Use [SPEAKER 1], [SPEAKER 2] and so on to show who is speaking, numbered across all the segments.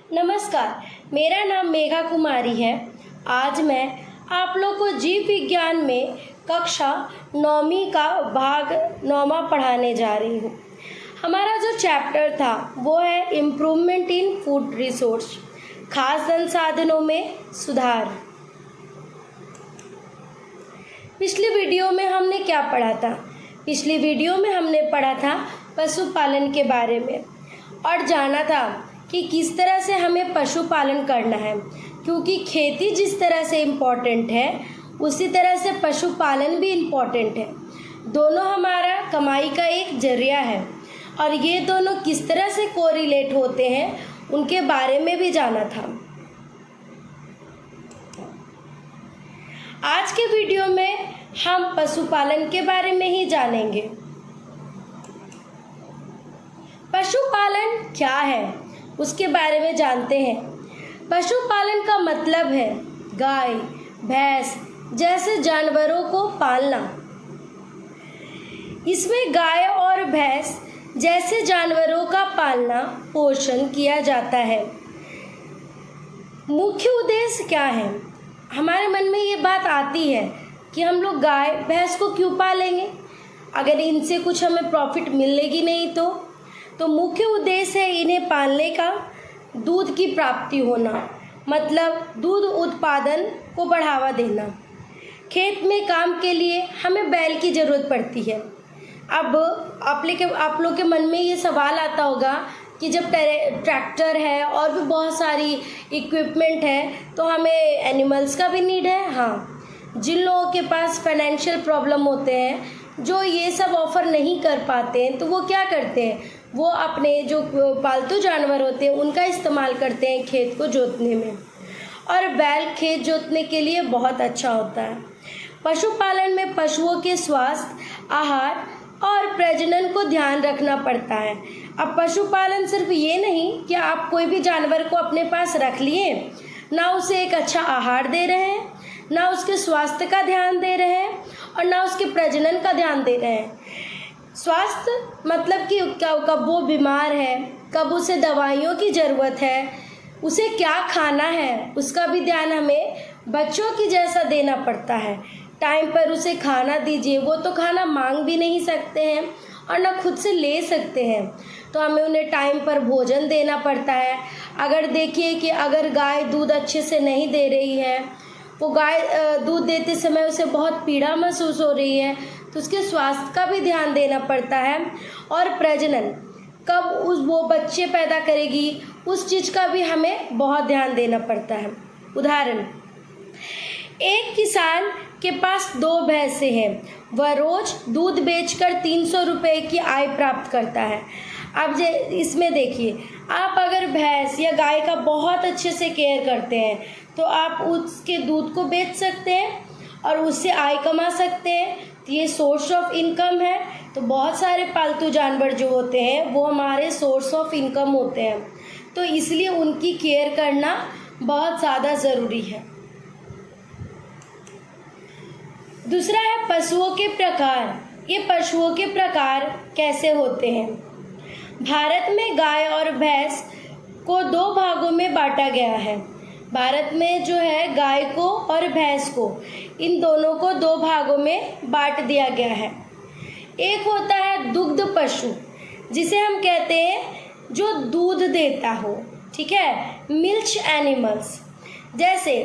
[SPEAKER 1] नमस्कार, मेरा नाम मेघा कुमारी है। आज मैं आप लोग को जीव विज्ञान में कक्षा 9वीं का भाग 9वां पढ़ाने जा रही हूँ। हमारा जो चैप्टर था वो है इम्प्रूवमेंट इन फूड रिसोर्स, खाद्य संसाधनों में सुधार। पिछली वीडियो में हमने क्या पढ़ा था? पिछली वीडियो में हमने पढ़ा था पशुपालन के बारे में और जाना था कि किस तरह से हमें पशुपालन करना है, क्योंकि खेती जिस तरह से इम्पॉर्टेंट है उसी तरह से पशुपालन भी इम्पॉर्टेंट है। दोनों हमारा कमाई का एक जरिया है और ये दोनों किस तरह से कोरिलेट होते हैं उनके बारे में भी जाना था। आज के वीडियो में हम पशुपालन के बारे में ही जानेंगे। पशुपालन क्या है उसके बारे में जानते हैं। पशुपालन का मतलब है गाय, भैंस जैसे जानवरों को पालना। इसमें गाय और भैंस जैसे जानवरों का पालना पोषण किया जाता है। मुख्य उद्देश्य क्या है? हमारे मन में ये बात आती है कि हम लोग गाय भैंस को क्यों पालेंगे अगर इनसे कुछ हमें प्रॉफिट मिलेगी नहीं तो मुख्य उद्देश्य है इन्हें पालने का दूध की प्राप्ति होना, मतलब दूध उत्पादन को बढ़ावा देना। खेत में काम के लिए हमें बैल की ज़रूरत पड़ती है। अब आप लोग के मन में ये सवाल आता होगा कि जब ट्रैक्टर है और भी बहुत सारी इक्विपमेंट है तो हमें एनिमल्स का भी नीड है। हाँ, जिन लोगों के पास फाइनेंशियल प्रॉब्लम होते हैं, जो ये सब ऑफ़र नहीं कर पाते हैं, तो वो क्या करते हैं, वो अपने जो पालतू जानवर होते हैं उनका इस्तेमाल करते हैं खेत को जोतने में। और बैल खेत जोतने के लिए बहुत अच्छा होता है। पशुपालन में पशुओं के स्वास्थ्य, आहार और प्रजनन को ध्यान रखना पड़ता है। अब पशुपालन सिर्फ ये नहीं कि आप कोई भी जानवर को अपने पास रख लिए, ना उसे एक अच्छा आहार दे रहे हैं, ना उसके स्वास्थ्य का ध्यान दे रहे हैं और ना उसके प्रजनन का ध्यान दे रहे हैं। स्वास्थ्य मतलब कि कब वो बीमार है, कब उसे दवाइयों की ज़रूरत है, उसे क्या खाना है, उसका भी ध्यान हमें बच्चों की जैसा देना पड़ता है। टाइम पर उसे खाना दीजिए। वो तो खाना मांग भी नहीं सकते हैं और ना खुद से ले सकते हैं, तो हमें उन्हें टाइम पर भोजन देना पड़ता है। अगर देखिए कि अगर गाय दूध अच्छे से नहीं दे रही है, वो गाय दूध देते समय उसे बहुत पीड़ा महसूस हो रही है, तो उसके स्वास्थ्य का भी ध्यान देना पड़ता है। और प्रजनन, कब वो बच्चे पैदा करेगी, उस चीज़ का भी हमें बहुत ध्यान देना पड़ता है। उदाहरण, एक किसान के पास 2 भैंसें हैं। वह रोज़ दूध बेचकर 300 रुपये की आय प्राप्त करता है। अब इसमें देखिए, आप अगर भैंस या गाय का बहुत अच्छे से केयर करते हैं तो आप उसके दूध को बेच सकते हैं और उससे आय कमा सकते हैं। तो ये सोर्स ऑफ इनकम है। तो बहुत सारे पालतू जानवर जो होते हैं वो हमारे सोर्स ऑफ इनकम होते हैं, तो इसलिए उनकी केयर करना बहुत ज़्यादा ज़रूरी है। दूसरा है पशुओं के प्रकार। ये पशुओं के प्रकार कैसे होते हैं? भारत में गाय और भैंस को 2 भागों में बांटा गया है। भारत में जो है गाय को और भैंस को, इन दोनों को 2 भागों में बांट दिया गया है। एक होता है दुग्ध पशु, जिसे हम कहते हैं जो दूध देता हो, ठीक है, मिल्क एनिमल्स, जैसे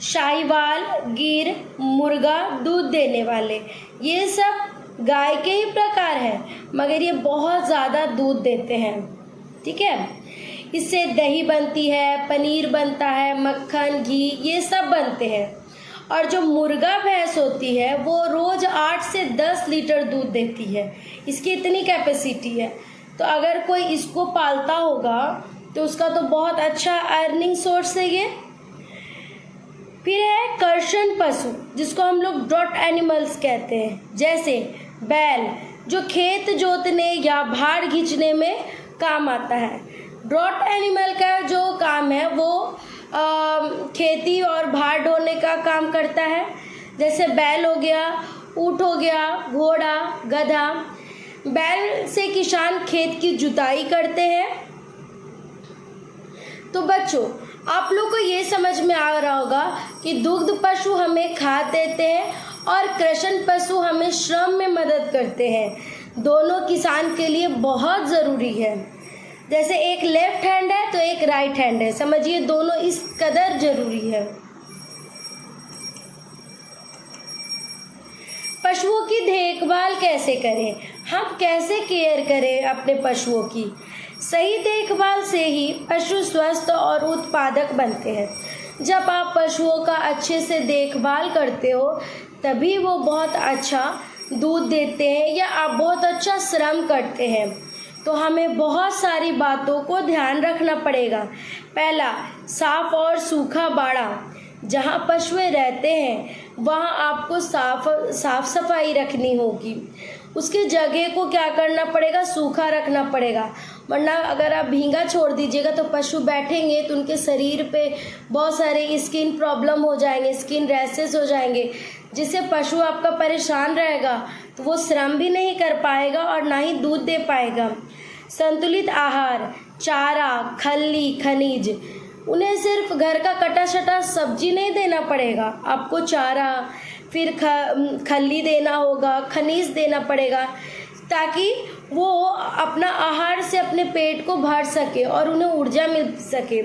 [SPEAKER 1] शाहीवाल, गिर, मुर्गा, दूध देने वाले, ये सब गाय के ही प्रकार हैं, मगर ये बहुत ज़्यादा दूध देते हैं, ठीक है। इससे दही बनती है, पनीर बनता है, मक्खन, घी, ये सब बनते हैं। और जो मुर्गा भैंस होती है वो रोज़ 8 से 10 लीटर दूध देती है। इसकी इतनी कैपेसिटी है। तो अगर कोई इसको पालता होगा तो उसका तो बहुत अच्छा अर्निंग सोर्स है ये। फिर है कर्षण पशु, जिसको हम लोग ड्रॉट एनिमल्स कहते हैं, जैसे बैल, जो खेत जोतने या भार खींचने में काम आता है। ड्रॉट एनिमल का जो काम है वो खेती और भार ढोने का काम करता है, जैसे बैल हो गया, ऊँट हो गया, घोड़ा, गधा। बैल से किसान खेत की जुताई करते हैं। तो बच्चों, आप लोग को ये समझ में आ रहा होगा कि दुग्ध पशु हमें खाद देते हैं और कृषण पशु हमें श्रम में मदद करते हैं। दोनों किसान के लिए बहुत ज़रूरी है। जैसे एक लेफ्ट हैंड है तो एक राइट हैंड है, समझिए दोनों इस कदर ज़रूरी है। पशुओं की देखभाल कैसे करें, हम कैसे केयर करें अपने पशुओं की। सही देखभाल से ही पशु स्वस्थ और उत्पादक बनते हैं। जब आप पशुओं का अच्छे से देखभाल करते हो तभी वो बहुत अच्छा दूध देते हैं या आप बहुत अच्छा श्रम करते हैं। तो हमें बहुत सारी बातों को ध्यान रखना पड़ेगा। पहला, साफ और सूखा बाड़ा। जहाँ पशुएं रहते हैं वहाँ आपको साफ सफाई रखनी होगी। उसकी जगह को क्या करना पड़ेगा, सूखा रखना पड़ेगा, वरना अगर आप भींगा छोड़ दीजिएगा तो पशु बैठेंगे तो उनके शरीर पे बहुत सारे स्किन प्रॉब्लम हो जाएंगे, स्किन रैशेस हो जाएंगे, जिससे पशु आपका परेशान रहेगा तो वो श्रम भी नहीं कर पाएगा और ना ही दूध दे पाएगा। संतुलित आहार, चारा, खल्ली, खनिज, उन्हें सिर्फ घर का कटा शटा सब्जी नहीं देना पड़ेगा, आपको चारा फिर खल्ली देना होगा, खनिज देना पड़ेगा, ताकि वो अपना आहार से अपने पेट को भर सके और उन्हें ऊर्जा मिल सके।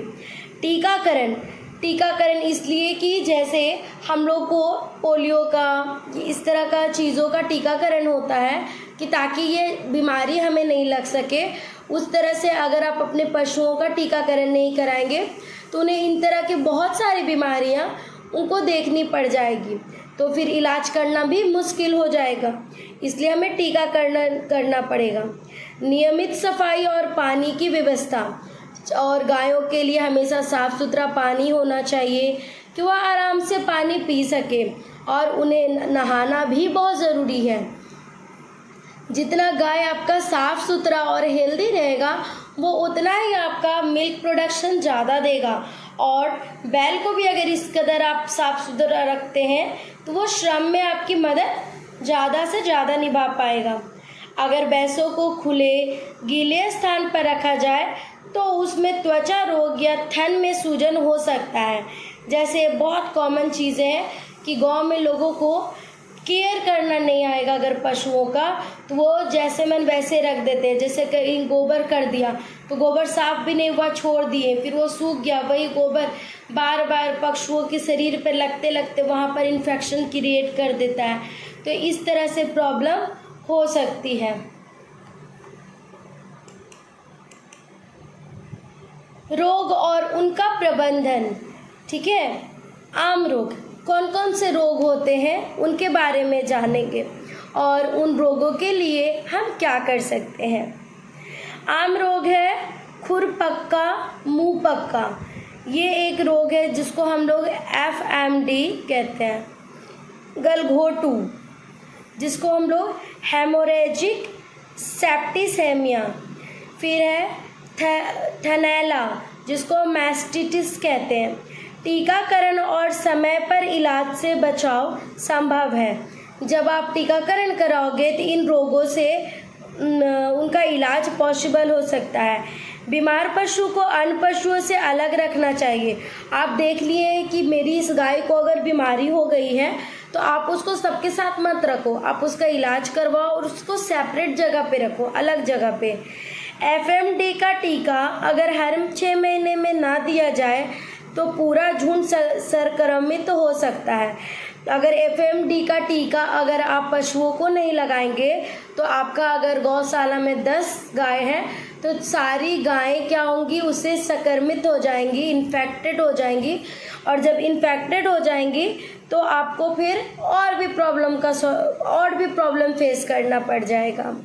[SPEAKER 1] टीकाकरण इसलिए कि जैसे हम लोग को पोलियो का, इस तरह का चीज़ों का टीकाकरण होता है कि ताकि ये बीमारी हमें नहीं लग सके। उस तरह से अगर आप अपने पशुओं का टीकाकरण नहीं कराएंगे तो उन्हें इन तरह की बहुत सारी बीमारियां उनको देखनी पड़ जाएगी, तो फिर इलाज करना भी मुश्किल हो जाएगा। इसलिए हमें टीकाकरण करना पड़ेगा। नियमित सफाई और पानी की व्यवस्था, और गायों के लिए हमेशा साफ़ सुथरा पानी होना चाहिए कि वह आराम से पानी पी सके, और उन्हें नहाना भी बहुत ज़रूरी है। जितना गाय आपका साफ़ सुथरा और हेल्दी रहेगा वो उतना ही आपका मिल्क प्रोडक्शन ज़्यादा देगा। और बैल को भी अगर इस कदर आप साफ़ सुथरा रखते हैं तो वो श्रम में आपकी मदद ज़्यादा से ज़्यादा निभा पाएगा। अगर भैंसों को खुले गीले स्थान पर रखा जाए तो उसमें त्वचा रोग या थन में सूजन हो सकता है। जैसे बहुत कॉमन चीज़ें हैं कि गांव में लोगों को केयर करना नहीं आएगा अगर पशुओं का, तो वो जैसे मन वैसे रख देते हैं। जैसे कहीं गोबर कर दिया तो गोबर साफ भी नहीं हुआ, छोड़ दिए, फिर वो सूख गया, वही गोबर बार बार पशुओं के शरीर पर लगते लगते वहाँ पर इन्फेक्शन क्रिएट कर देता है। तो इस तरह से प्रॉब्लम हो सकती है। रोग और उनका प्रबंधन, ठीक है। आम रोग, कौन कौन से रोग होते हैं उनके बारे में जानेंगे और उन रोगों के लिए हम क्या कर सकते हैं। आम रोग है खुरपक्का मुंह पक्का। ये एक रोग है जिसको हम लोग FMD कहते हैं। गलघोटू, जिसको हम लोग हेमोरेजिक सेप्टिसेमिया। फिर है थनैला, जिसको मैस्टिटिस कहते हैं। टीकाकरण और समय पर इलाज से बचाव संभव है। जब आप टीकाकरण कराओगे तो इन रोगों से उनका इलाज पॉसिबल हो सकता है। बीमार पशु को अन्य पशुओं से अलग रखना चाहिए। आप देख लिए कि मेरी इस गाय को अगर बीमारी हो गई है तो आप उसको सबके साथ मत रखो, आप उसका इलाज करवाओ और उसको सेपरेट जगह पे रखो, अलग जगह पे। FMD का टीका अगर हर 6 महीने में ना दिया जाए तो पूरा झुंड संक्रमित तो हो सकता है। अगर FMD का टीका अगर आप पशुओं को नहीं लगाएंगे तो आपका अगर गौशाला में 10 गाय हैं तो सारी गायें क्या होंगी, उससे संक्रमित हो जाएंगी, इन्फेक्टेड हो जाएंगी। और जब इन्फेक्टेड हो जाएंगी तो आपको फिर और भी प्रॉब्लम फेस करना पड़ जाएगा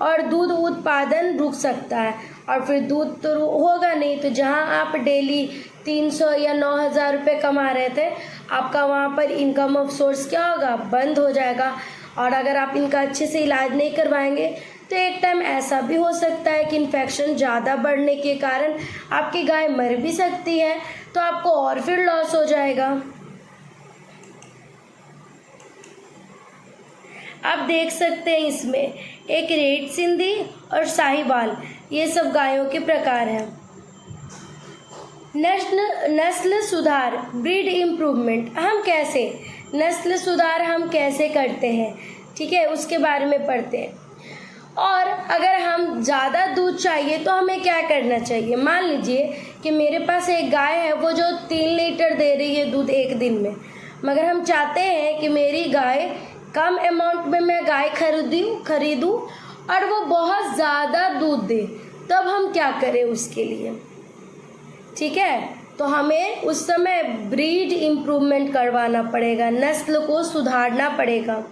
[SPEAKER 1] और दूध उत्पादन रुक सकता है। और फिर दूध तो होगा नहीं, तो जहां आप डेली 300 या 9,000 रुपये कमा रहे थे, आपका वहां पर इनकम ऑफ सोर्स क्या होगा, बंद हो जाएगा। और अगर आप इनका अच्छे से इलाज नहीं करवाएंगे तो एक टाइम ऐसा भी हो सकता है कि इन्फेक्शन ज़्यादा बढ़ने के कारण आपकी गाय मर भी सकती है, तो आपको और फिर लॉस हो जाएगा। आप देख सकते हैं इसमें एक रेड सिंधी और साहिवाल, ये सब गायों के प्रकार हैं। नस्ल सुधार, ब्रीड इम्प्रूवमेंट, हम कैसे नस्ल सुधार हम कैसे करते हैं, ठीक है, उसके बारे में पढ़ते हैं। और अगर हम ज़्यादा दूध चाहिए तो हमें क्या करना चाहिए। मान लीजिए कि मेरे पास एक गाय है, वो जो 3 लीटर दे रही है दूध एक दिन में, मगर हम चाहते हैं कि मेरी गाय कम अमाउंट में मैं गाय खरीदूँ और वो बहुत ज़्यादा दूध दे, तब हम क्या करें उसके लिए, ठीक है। तो हमें उस समय ब्रीड इम्प्रूवमेंट करवाना पड़ेगा, नस्ल को सुधारना पड़ेगा।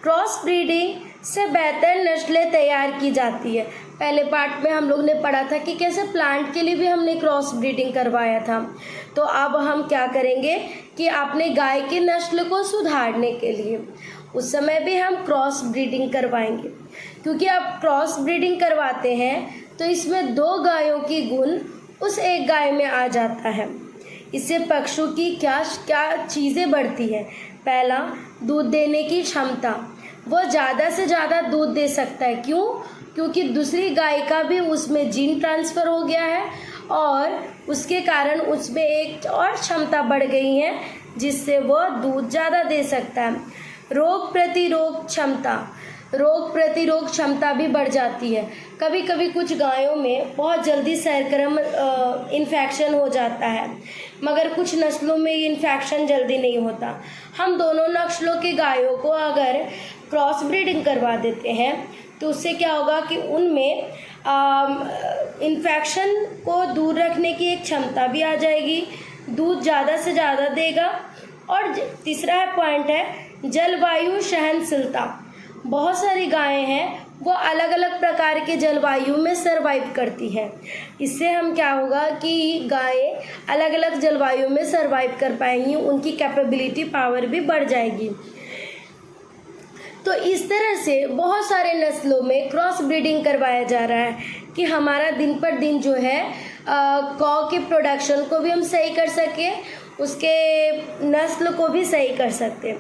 [SPEAKER 1] क्रॉस ब्रीडिंग से बेहतर नस्लें तैयार की जाती है। पहले पार्ट में हम लोग ने पढ़ा था कि कैसे प्लांट के लिए भी हमने क्रॉस ब्रीडिंग करवाया था। तो अब हम क्या करेंगे कि अपने गाय की नस्ल को सुधारने के लिए उस समय भी हम क्रॉस ब्रीडिंग करवाएंगे, क्योंकि अब क्रॉस ब्रीडिंग करवाते हैं तो इसमें 2 गायों की गुण उस एक गाय में आ जाता है। इससे पशु की क्या चीज़ें बढ़ती है। पहला, दूध देने की क्षमता, वो ज़्यादा से ज़्यादा दूध दे सकता है। क्यों? क्योंकि दूसरी गाय का भी उसमें जीन ट्रांसफ़र हो गया है और उसके कारण उसमें एक और क्षमता बढ़ गई है जिससे वो दूध ज़्यादा दे सकता है। रोग प्रतिरोग क्षमता भी बढ़ जाती है। कभी कभी कुछ गायों में बहुत जल्दी संक्रमण इन्फेक्शन हो जाता है, मगर कुछ नस्लों में ये इन्फेक्शन जल्दी नहीं होता। हम दोनों नस्लों की गायों को अगर क्रॉस ब्रीडिंग करवा देते हैं तो उससे क्या होगा कि उनमें इन्फेक्शन को दूर रखने की एक क्षमता भी आ जाएगी, दूध ज़्यादा से ज़्यादा देगा। और तीसरा पॉइंट है जलवायु सहनशीलता। बहुत सारी गायें हैं वो अलग अलग प्रकार के जलवायु में सर्वाइव करती है। इससे हम क्या होगा कि गायें अलग अलग जलवायु में सर्वाइव कर पाएंगी, उनकी कैपेबिलिटी पावर भी बढ़ जाएगी। तो इस तरह से बहुत सारे नस्लों में क्रॉस ब्रीडिंग करवाया जा रहा है कि हमारा दिन पर दिन जो है कौ के प्रोडक्शन को भी हम सही कर सकें, उसके नस्ल को भी सही कर सकते।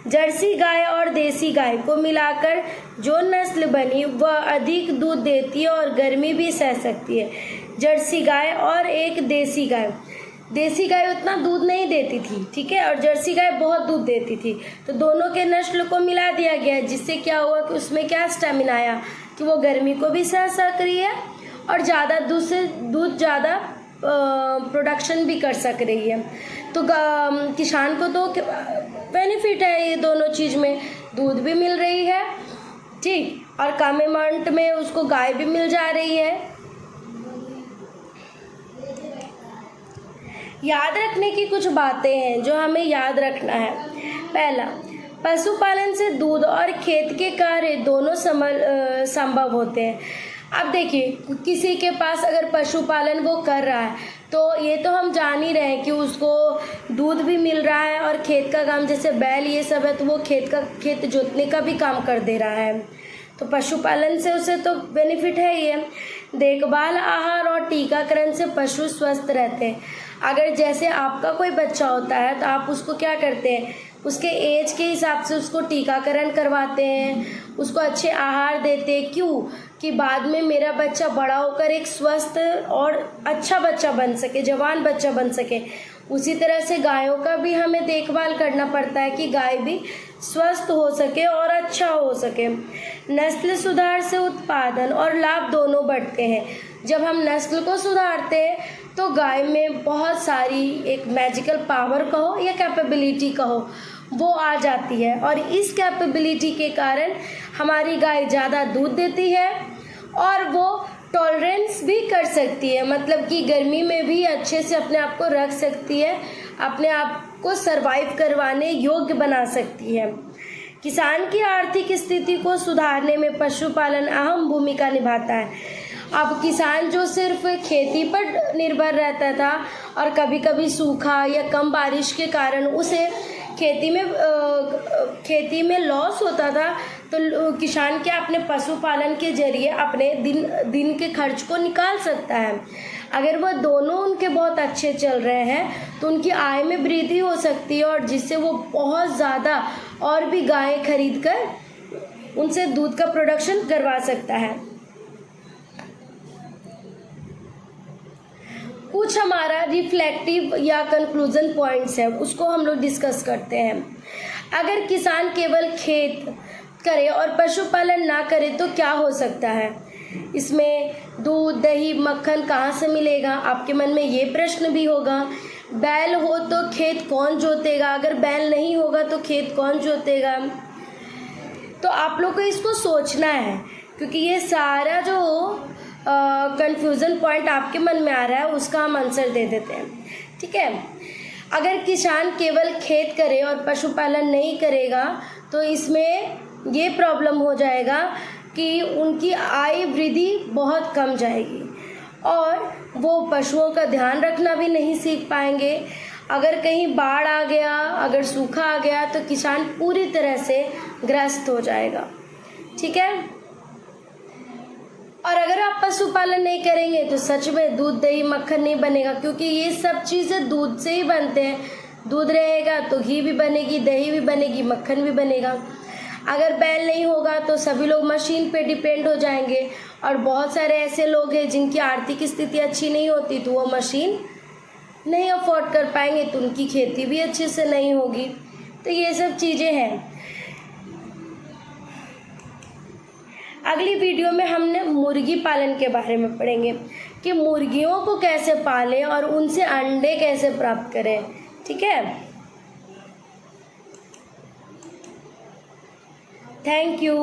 [SPEAKER 1] जर्सी गाय और देसी गाय को मिलाकर जो नस्ल बनी वह अधिक दूध देती है और गर्मी भी सह सकती है। जर्सी गाय और एक देसी गाय उतना दूध नहीं देती थी, ठीक है, और जर्सी गाय बहुत दूध देती थी। तो दोनों के नस्ल को मिला दिया गया, जिससे क्या हुआ कि उसमें क्या स्टेमिना आया कि वो गर्मी को भी सह सक रही है और ज़्यादा दूध ज़्यादा प्रोडक्शन भी कर सक रही है। तो किसान को तो बेनिफिट है ये दोनों चीज़ में, दूध भी मिल रही है, ठीक, और कम अमाउंट में उसको गाय भी मिल जा रही है। याद रखने की कुछ बातें हैं जो हमें याद रखना है। पहला, पशुपालन से दूध और खेत के कार्य दोनों संभव होते हैं। अब देखिए, किसी के पास अगर पशुपालन वो कर रहा है तो ये तो हम जान ही रहे हैं कि उसको दूध भी मिल रहा है और खेत का काम, जैसे बैल ये सब है तो वो खेत जोतने का भी काम कर दे रहा है। तो पशुपालन से उसे तो बेनिफिट है ही है। देखभाल, आहार और टीकाकरण से पशु स्वस्थ रहते हैं। अगर जैसे आपका कोई बच्चा होता है तो आप उसको क्या करते हैं, उसके एज के हिसाब से उसको टीकाकरण करवाते हैं, उसको अच्छे आहार देते हैं। क्यों? कि बाद में मेरा बच्चा बड़ा होकर एक स्वस्थ और अच्छा बच्चा बन सके, जवान बच्चा बन सके। उसी तरह से गायों का भी हमें देखभाल करना पड़ता है कि गाय भी स्वस्थ हो सके और अच्छा हो सके। नस्ल सुधार से उत्पादन और लाभ दोनों बढ़ते हैं। जब हम नस्ल को सुधारते हैं तो गाय में बहुत सारी एक मैजिकल पावर कहो या कैपेबिलिटी कहो, वो आ जाती है और इस कैपेबिलिटी के कारण हमारी गाय ज़्यादा दूध देती है और वो टॉलरेंस भी कर सकती है, मतलब कि गर्मी में भी अच्छे से अपने आप को रख सकती है, अपने आप को सरवाइव करवाने योग्य बना सकती है। किसान की आर्थिक स्थिति को सुधारने में पशुपालन अहम भूमिका निभाता है। अब किसान जो सिर्फ खेती पर निर्भर रहता था और कभी कभी सूखा या कम बारिश के कारण उसे खेती में लॉस होता था, तो किसान क्या अपने पशुपालन के जरिए अपने दिन के खर्च को निकाल सकता है। अगर वह दोनों उनके बहुत अच्छे चल रहे हैं तो उनकी आय में वृद्धि हो सकती है और जिससे वो बहुत ज़्यादा और भी गायें खरीद कर उनसे दूध का प्रोडक्शन करवा सकता है। कुछ हमारा रिफ्लेक्टिव या कंक्लूजन पॉइंट्स है, उसको हम लोग डिस्कस करते हैं। अगर किसान केवल खेत करे और पशुपालन ना करे तो क्या हो सकता है? इसमें दूध, दही, मक्खन कहाँ से मिलेगा? आपके मन में ये प्रश्न भी होगा। बैल हो तो खेत कौन जोतेगा? अगर बैल नहीं होगा तो खेत कौन जोतेगा? तो आप लोग को इसको सोचना है, क्योंकि ये सारा जो कंफ्यूजन पॉइंट आपके मन में आ रहा है उसका हम आंसर दे देते हैं। ठीक है, अगर किसान केवल खेत करे और पशुपालन नहीं करेगा तो इसमें ये प्रॉब्लम हो जाएगा कि उनकी आय वृद्धि बहुत कम जाएगी और वो पशुओं का ध्यान रखना भी नहीं सीख पाएंगे। अगर कहीं बाढ़ आ गया, अगर सूखा आ गया तो किसान पूरी तरह से ग्रस्त हो जाएगा। ठीक है, और अगर आप पशुपालन नहीं करेंगे तो सच में दूध, दही, मक्खन नहीं बनेगा, क्योंकि ये सब चीज़ें दूध से ही बनते हैं। दूध रहेगा तो घी भी बनेगी, दही भी बनेगी, मक्खन भी बनेगा। अगर बैल नहीं होगा तो सभी लोग मशीन पे डिपेंड हो जाएंगे, और बहुत सारे ऐसे लोग हैं जिनकी आर्थिक स्थिति अच्छी नहीं होती तो वो मशीन नहीं अफोर्ड कर पाएंगे, तो उनकी खेती भी अच्छे से नहीं होगी। तो ये सब चीज़ें हैं। अगली वीडियो में हमने मुर्गी पालन के बारे में पढ़ेंगे कि मुर्गियों को कैसे पालें और उनसे अंडे कैसे प्राप्त करें। ठीक है, थैंक यू।